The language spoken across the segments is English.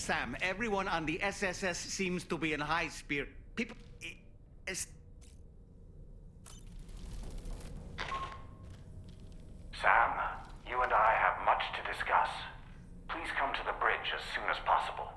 Sam, everyone on the SSS seems to be in high spirit. People... Sam, you and I have much to discuss. Please come to the bridge as soon as possible.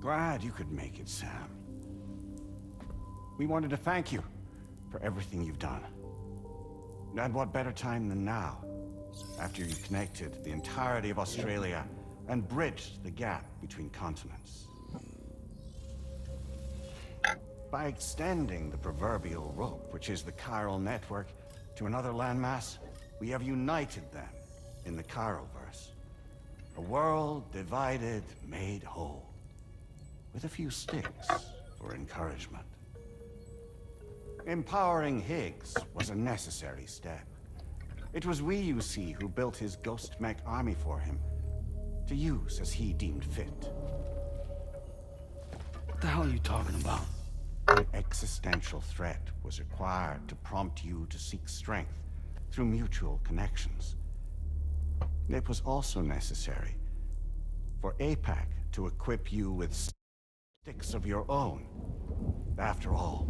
Glad you could make it, Sam. We wanted to thank you for everything you've done. And what better time than now, after you connected the entirety of Australia and bridged the gap between continents. By extending the proverbial rope, which is the chiral network, to another landmass, we have united them in the Chiroverse. A world divided, made whole. With a few sticks for encouragement. Empowering Higgs was a necessary step. It was we, you see, who built his ghost mech army for him, to use as he deemed fit. What the hell are you talking about? An existential threat was required to prompt you to seek strength through mutual connections. It was also necessary for APAC to equip you with sticks of your own. After all,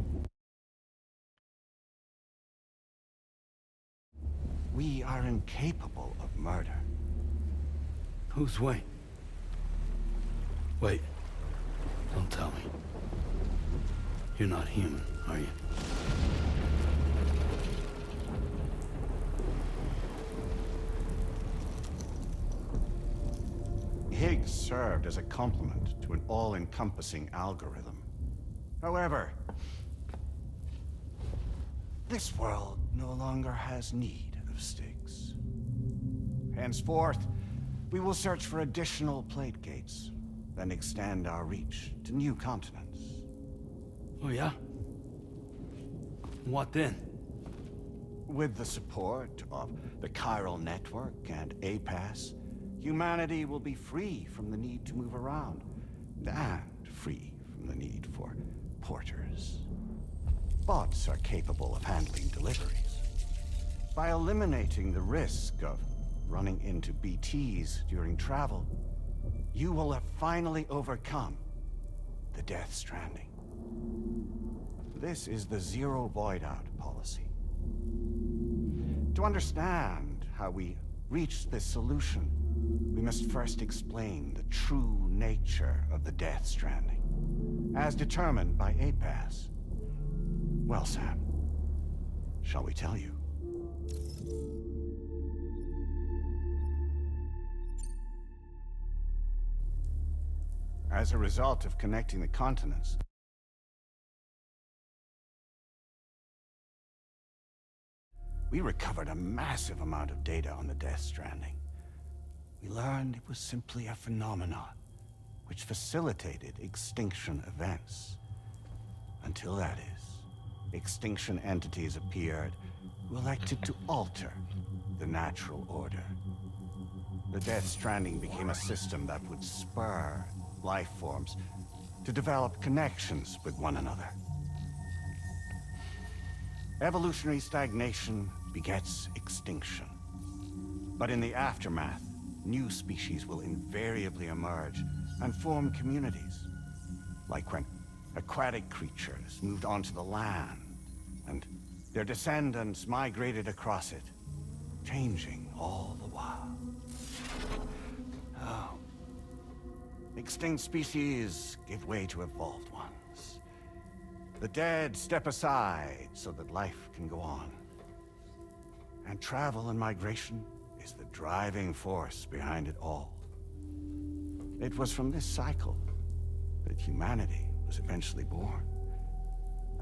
we are incapable of murder. Who's Wayne? Wait. Don't tell me. You're not human, are you? Higgs served as a complement to an all-encompassing algorithm. However, this world no longer has need of sticks. Henceforth, we will search for additional plate gates, then extend our reach to new continents. Oh yeah? What then? With the support of the chiral network and APAS, humanity will be free from the need to move around, and free from the need for porters. Bots are capable of handling deliveries. By eliminating the risk of running into BTs during travel, you will have finally overcome the Death Stranding. This is the Zero Void Out policy. To understand how we reached this solution, we must first explain the true nature of the Death Stranding, as determined by APAS. Well, Sam, shall we tell you? As a result of connecting the continents, we recovered a massive amount of data on the Death Stranding. We learned it was simply a phenomenon which facilitated extinction events. Until that is, extinction entities appeared who elected to alter the natural order. The Death Stranding became a system that would spur life forms to develop connections with one another. Evolutionary stagnation begets extinction. But in the aftermath, new species will invariably emerge and form communities. Like when aquatic creatures moved onto the land, and their descendants migrated across it, changing all the while. Oh. Extinct species give way to evolved ones. The dead step aside so that life can go on. And travel and migration is the driving force behind it all. It was from this cycle that humanity was eventually born.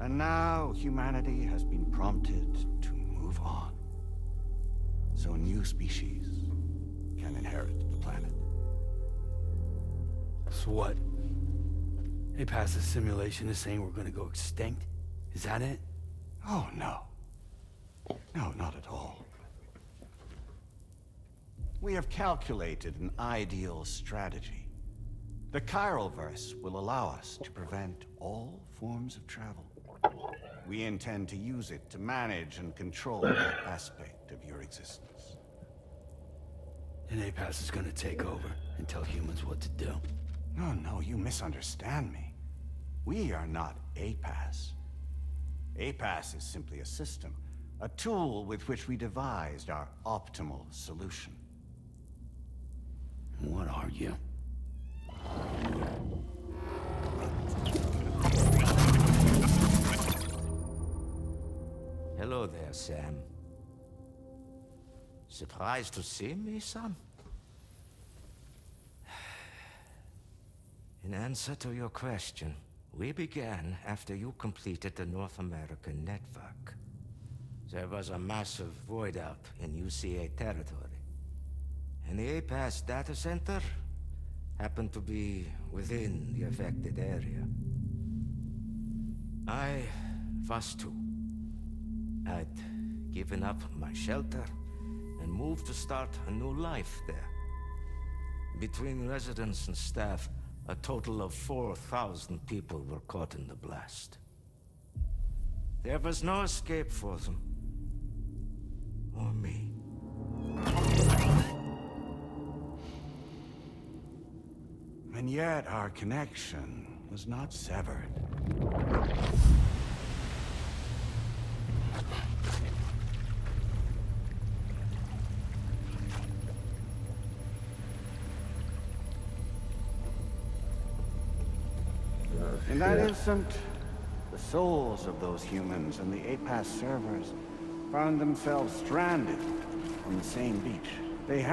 And now humanity has been prompted to move on. So new species can inherit the planet. So what? APAS's simulation is saying we're gonna go extinct? Is that it? Oh, no. No, not at all. We have calculated an ideal strategy. The Chiralverse will allow us to prevent all forms of travel. We intend to use it to manage and control that aspect of your existence. And APAS is gonna take over and tell humans what to do. No, you misunderstand me. We are not APAS. APAS is simply a system, a tool with which we devised our optimal solution. What are you? Hello there, Sam. Surprised to see me, son? In answer to your question, we began after you completed the North American network. There was a massive void out in UCA territory, and the APAS data center happened to be within the affected area. I was too. I'd given up my shelter and moved to start a new life there. Between residents and staff, a total of 4,000 people were caught in the blast. There was no escape for them. Or me. And yet our connection was not severed. In that instant, the souls of those humans and the APAS servers found themselves stranded on the same beach. They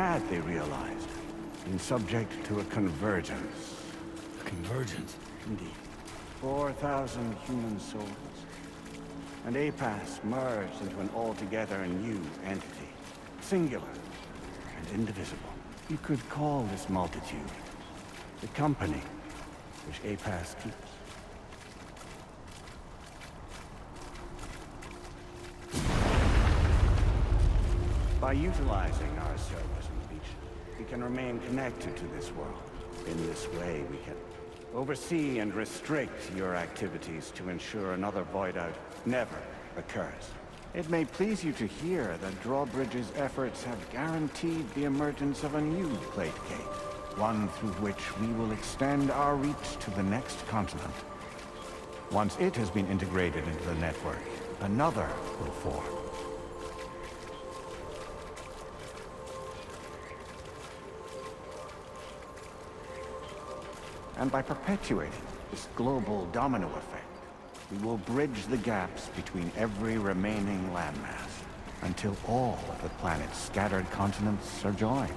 realized, been subject to a convergence. Convergence? Indeed. 4,000 human souls. And APAS merged into an altogether new entity. Singular and indivisible. You could call this multitude the company which APAS keeps. By utilizing our servers on the beach, we can remain connected to this world. In this way, we can oversee and restrict your activities to ensure another void-out never occurs. It may please you to hear that Drawbridge's efforts have guaranteed the emergence of a new plate gate, one through which we will extend our reach to the next continent. Once it has been integrated into the network, another will form. And by perpetuating this global domino effect, we will bridge the gaps between every remaining landmass until all of the planet's scattered continents are joined,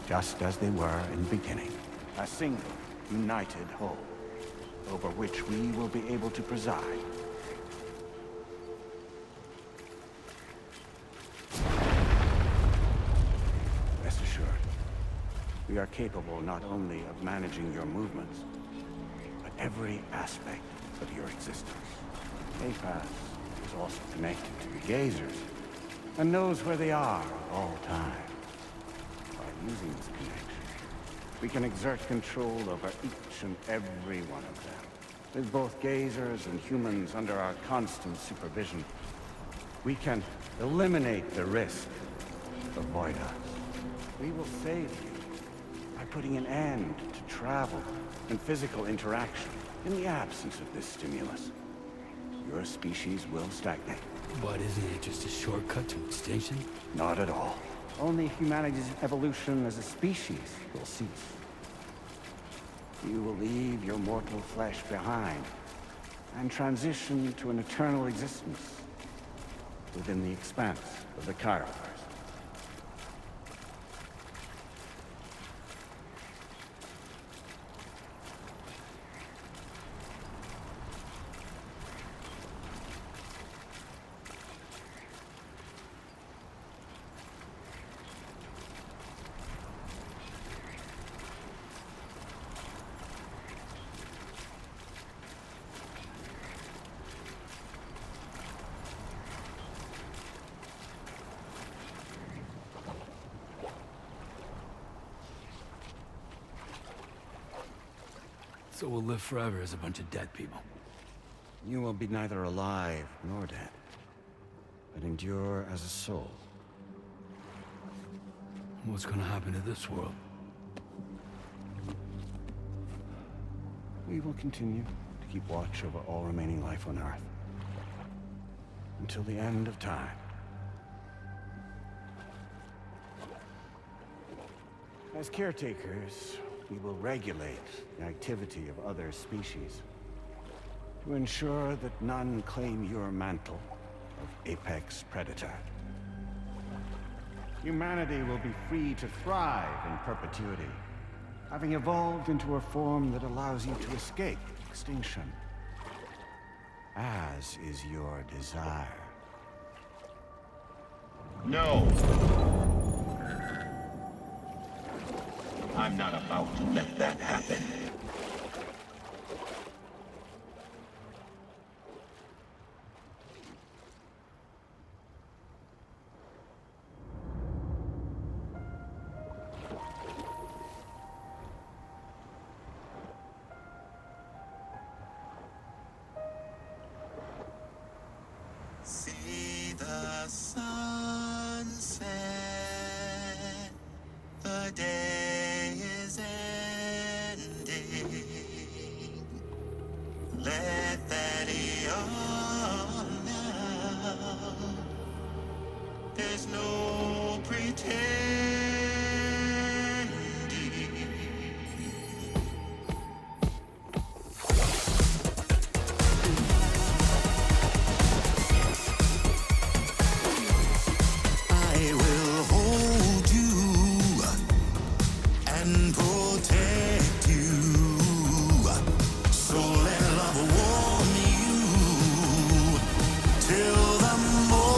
just as they were in the beginning. A single, united whole, over which we will be able to preside. Rest assured, we are capable not only of managing your movements, but every aspect of your existence. APAS is also connected to the Gazers, and knows where they are at all times. By using this connection, we can exert control over each and every one of them. With both Gazers and humans under our constant supervision, we can eliminate the risk of void-outs. We will save you by putting an end to travel and physical interaction. In the absence of this stimulus, your species will stagnate. But isn't it just a shortcut to extinction? Not at all. Only humanity's evolution as a species will cease. You will leave your mortal flesh behind and transition to an eternal existence within the expanse of the Chiralverse. So we'll live forever as a bunch of dead people. You will be neither alive nor dead, but endure as a soul. What's gonna happen to this world? We will continue to keep watch over all remaining life on Earth. Until the end of time. As caretakers, we will regulate the activity of other species to ensure that none claim your mantle of apex predator. Humanity will be free to thrive in perpetuity, having evolved into a form that allows you to escape extinction, as is your desire. No! I'm not about to let that happen. See the sunset, the day is ending. Let that yawn now. There's no pretending. I will hold you and protect you. So let love warm you till the morning.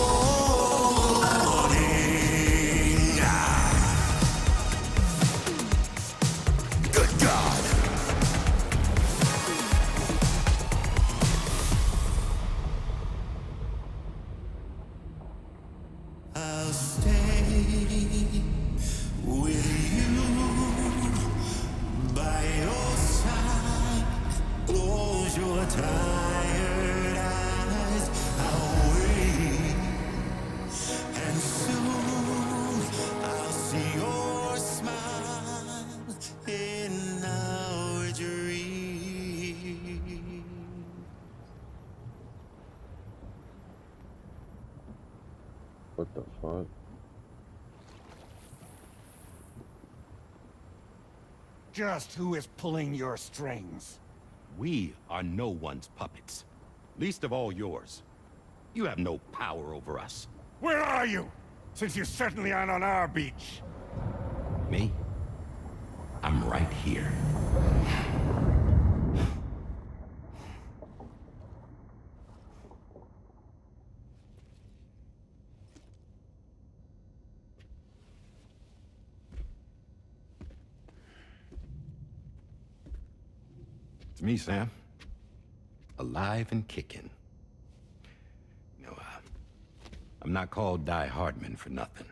Good God. I'll stay with you by your side. Close your tired eyes. I'll wait, and soon I'll see your smile in our dream. What the fuck? Just who is pulling your strings? We are no one's puppets. Least of all yours. You have no power over us. Where are you? Since you certainly aren't on our beach. Me? I'm right here. It's me, Sam. Alive and kicking. No, I'm not called Die Hardman for nothing.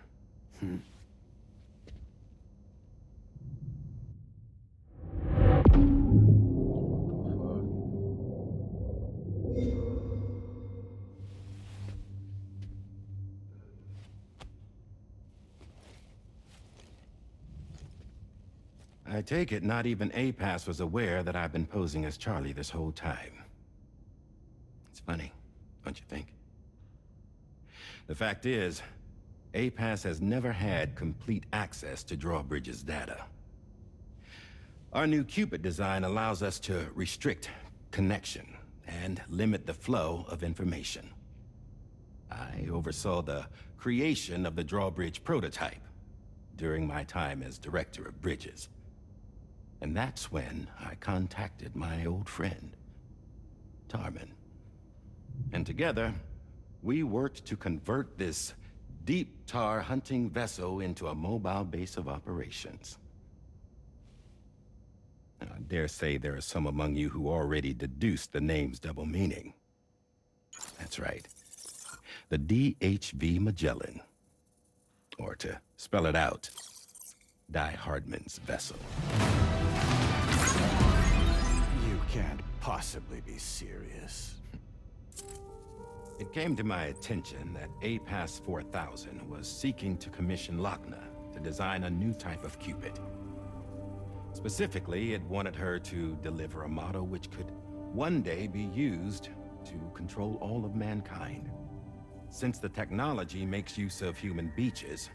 I take it not even APAS was aware that I've been posing as Charlie this whole time. It's funny, don't you think? The fact is, APAS has never had complete access to Drawbridge's data. Our new Cupid design allows us to restrict connection and limit the flow of information. I oversaw the creation of the Drawbridge prototype during my time as Director of Bridges. And that's when I contacted my old friend, Tarman. And together, we worked to convert this deep tar hunting vessel into a mobile base of operations. Now, I dare say there are some among you who already deduced the name's double meaning. That's right. The DHV Magellan. Or to spell it out, Die Hardman's vessel. possibly be serious? It came to my attention that APAS 4000 was seeking to commission Lochna to design a new type of Cupid. Specifically, it wanted her to deliver a model which could one day be used to control all of mankind. Since the technology makes use of human beaches,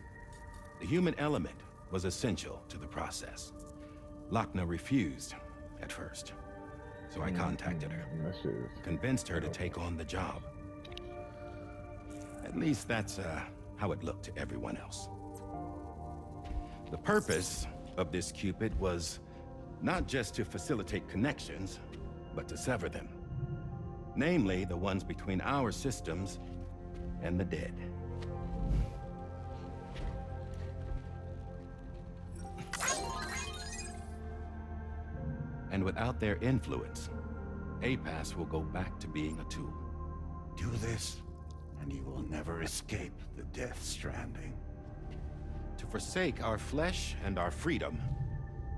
the human element was essential to the process. Lochna refused at first, so I contacted her, convinced her to take on the job. At least that's how it looked to everyone else. The purpose of this Cupid was not just to facilitate connections, but to sever them. Namely, the ones between our systems and the dead. And without their influence, APAS will go back to being a tool. Do this, and you will never escape the Death Stranding. To forsake our flesh and our freedom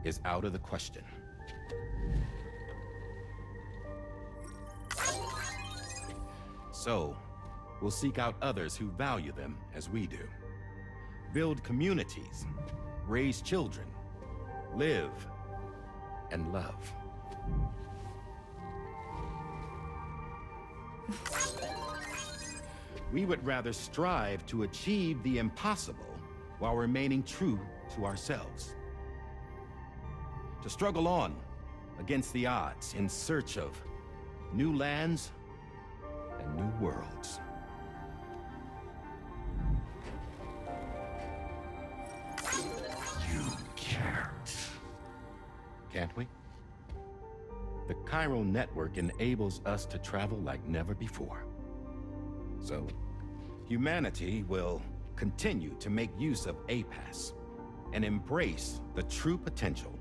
is out of the question. So, we'll seek out others who value them as we do. Build communities, raise children, live, and love. We would rather strive to achieve the impossible while remaining true to ourselves. To struggle on against the odds in search of new lands and new worlds. You can't. Can't we? The chiral network enables us to travel like never before. So, humanity will continue to make use of APAS and embrace the true potential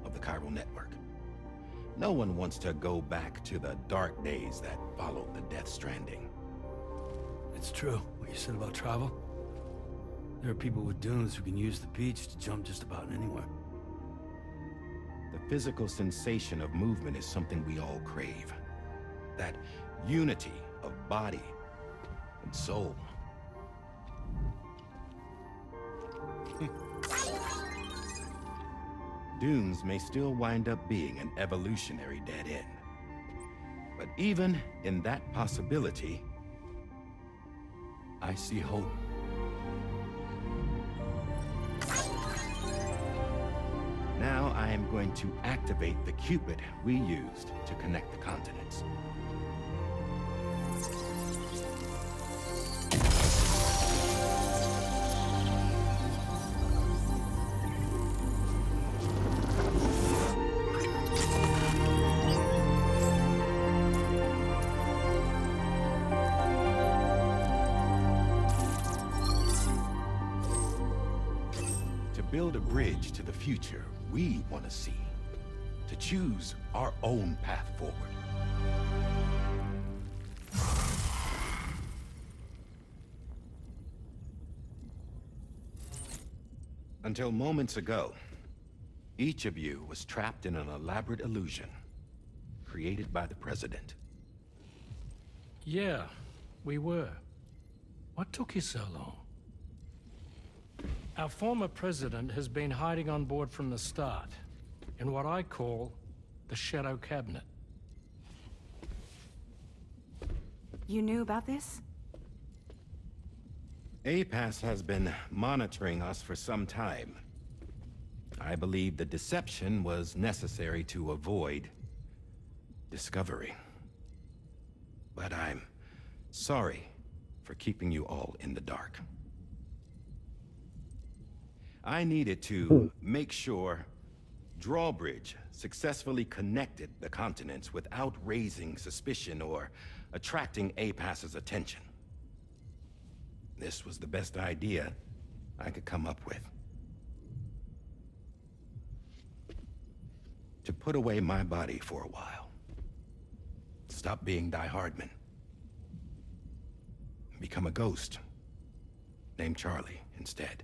of the chiral network. No one wants to go back to the dark days that followed the Death Stranding. It's true, what you said about travel. There are people with dunes who can use the beach to jump just about anywhere. The physical sensation of movement is something we all crave. That unity of body and soul. Dunes may still wind up being an evolutionary dead end. But even in that possibility, I see hope. Now I am going to activate the Cupid we used to connect the continents. To build a bridge to the future we want to see, to choose our own path forward. Until moments ago, each of you was trapped in an elaborate illusion created by the President. Yeah, we were. What took you so long? Our former president has been hiding on board from the start, in what I call the Shadow Cabinet. You knew about this? APAS has been monitoring us for some time. I believe the deception was necessary to avoid discovery. But I'm sorry for keeping you all in the dark. I needed to make sure Drawbridge successfully connected the continents without raising suspicion or attracting APAS's attention. This was the best idea I could come up with. To put away my body for a while. Stop being Die Hardman. Become a ghost. Named Charlie instead.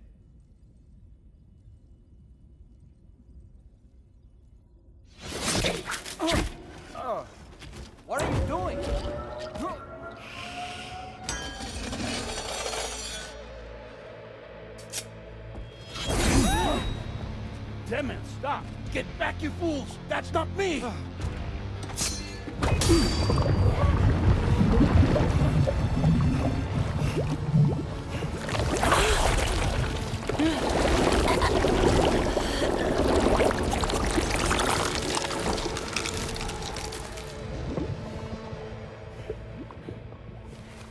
Get back, you fools! That's not me!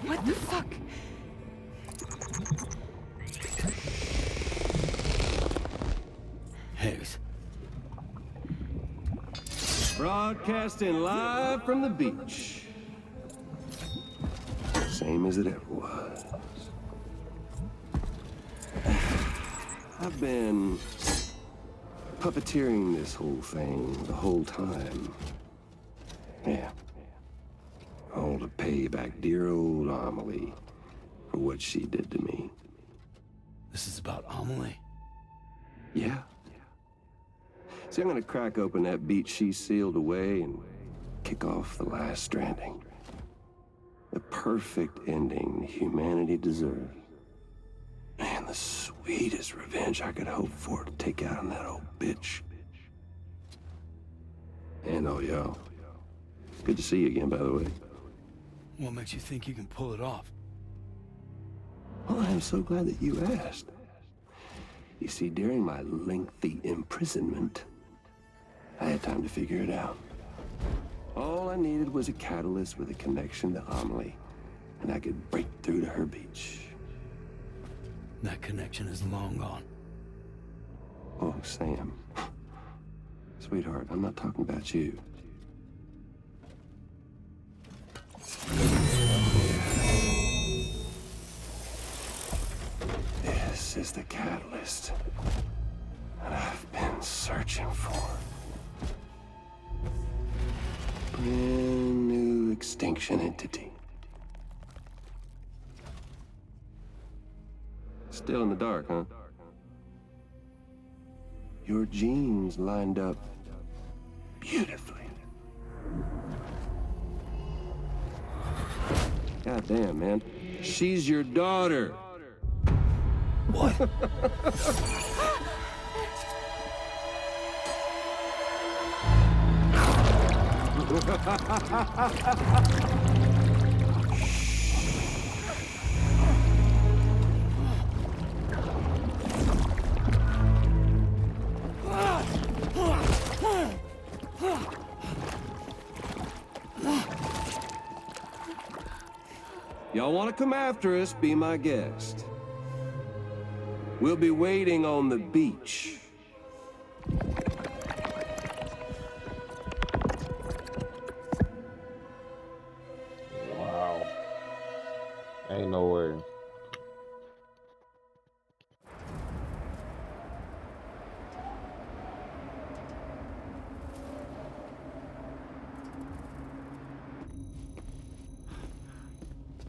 What the fuck? Higgs. Broadcasting live from the beach. Same as it ever was. I've been puppeteering this whole thing the whole time. Yeah. All to pay back dear old Amelie for what she did to me. This is about Amelie? Yeah. See, I'm gonna crack open that beach she sealed away and kick off the last stranding. The perfect ending humanity deserves. And the sweetest revenge I could hope for to take out on that old bitch. And oh, yo. Good to see you again, by the way. What makes you think you can pull it off? Well, I'm so glad that you asked. You see, during my lengthy imprisonment, I had time to figure it out. All I needed was a catalyst with a connection to Amelie, and I could break through to her beach. That connection is long gone. Oh, Sam. Sweetheart, I'm not talking about you. This is the catalyst that I've been searching for. Brand new extinction entity. Still in the dark, huh? Your genes lined up beautifully. God damn, man. She's your daughter. What? Y'all want to come after us, be my guest. We'll be waiting on the beach. Wow. Ain't no way.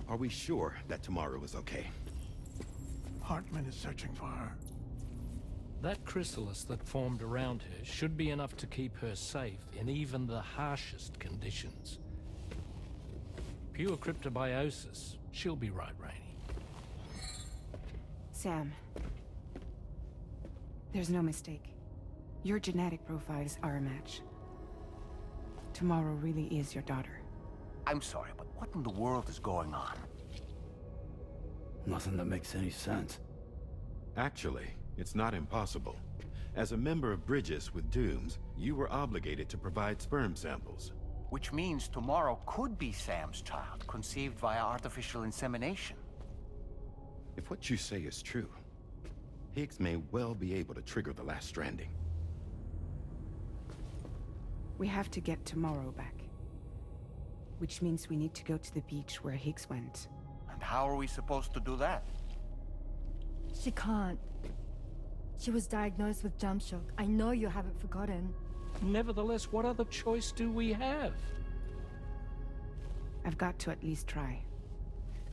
Are we sure that tomorrow is okay? Hartman is searching for her. That chrysalis that formed around her should be enough to keep her safe in even the harshest conditions. Pure cryptobiosis. She'll be right, Rainey. Sam. There's no mistake. Your genetic profiles are a match. Tomorrow really is your daughter. I'm sorry, but what in the world is going on? Nothing that makes any sense. Actually, it's not impossible. As a member of Bridges with Dooms, you were obligated to provide sperm samples. Which means tomorrow could be Sam's child, conceived via artificial insemination. If what you say is true, Higgs may well be able to trigger the last stranding. We have to get tomorrow back. Which means we need to go to the beach where Higgs went. And how are we supposed to do that? She can't. She was diagnosed with jump shock. I know you haven't forgotten. Nevertheless, what other choice do we have? I've got to at least try.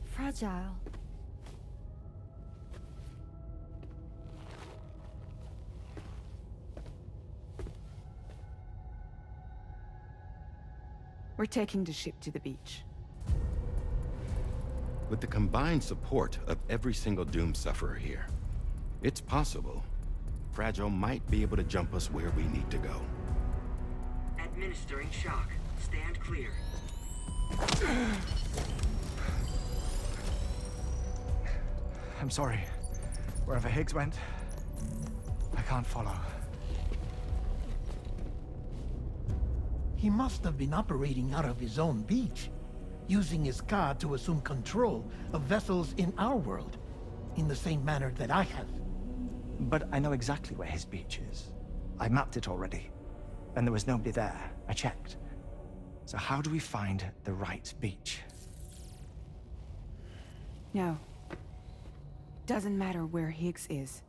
Fragile. We're taking the ship to the beach. With the combined support of every single Doom sufferer here, it's possible Fragile might be able to jump us where we need to go. Administering shock. Stand clear. I'm sorry. Wherever Higgs went, I can't follow. He must have been operating out of his own beach, using his car to assume control of vessels in our world, in the same manner that I have. But I know exactly where his beach is. I mapped it already, and there was nobody there. I checked. So how do we find the right beach? No. Doesn't matter where Higgs is.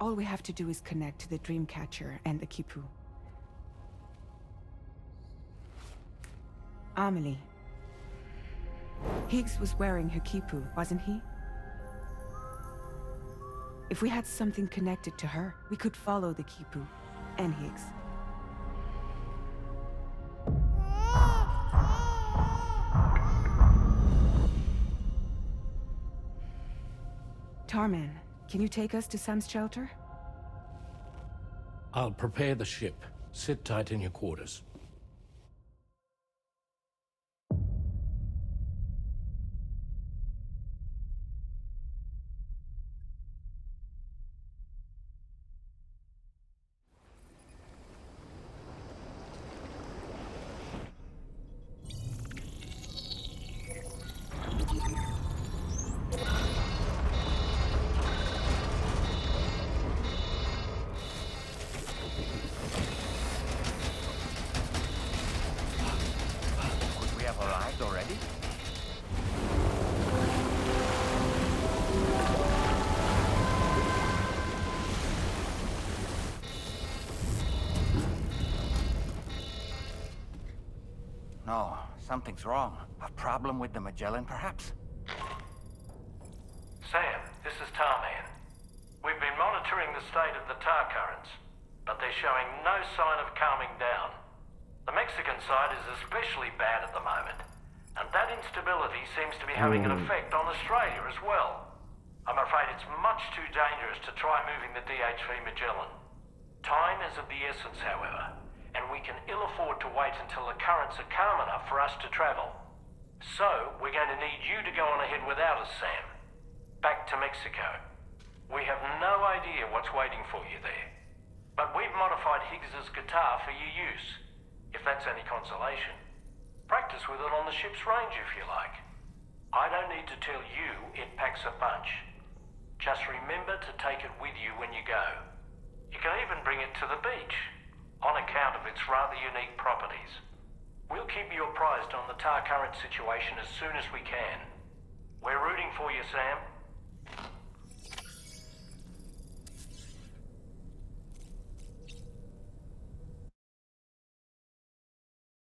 All we have to do is connect to the Dreamcatcher and the Kipu. Amelie. Higgs was wearing her Kipu, wasn't he? If we had something connected to her, we could follow the Kipu and Higgs. Tarman, can you take us to Sam's shelter? I'll prepare the ship. Sit tight in your quarters. Already? No, something's wrong. A problem with the Magellan, perhaps? Sam, this is Tarman. We've been monitoring the state of the tar currents, but they're showing no sign of calming down. The Mexican side is especially bad at the moment, and that instability seems to be having an effect on Australia as well. I'm afraid it's much too dangerous to try moving the DHV Magellan. Time is of the essence, however, and we can ill afford to wait until the currents are calm enough for us to travel. So, we're going to need you to go on ahead without us, Sam. Back to Mexico. We have no idea what's waiting for you there, but we've modified Higgs's guitar for your use, if that's any consolation. Practice with it on the ship's range if you like. I don't need to tell you it packs a punch. Just remember to take it with you when you go. You can even bring it to the beach, on account of its rather unique properties. We'll keep you apprised on the tar current situation as soon as we can. We're rooting for you, Sam.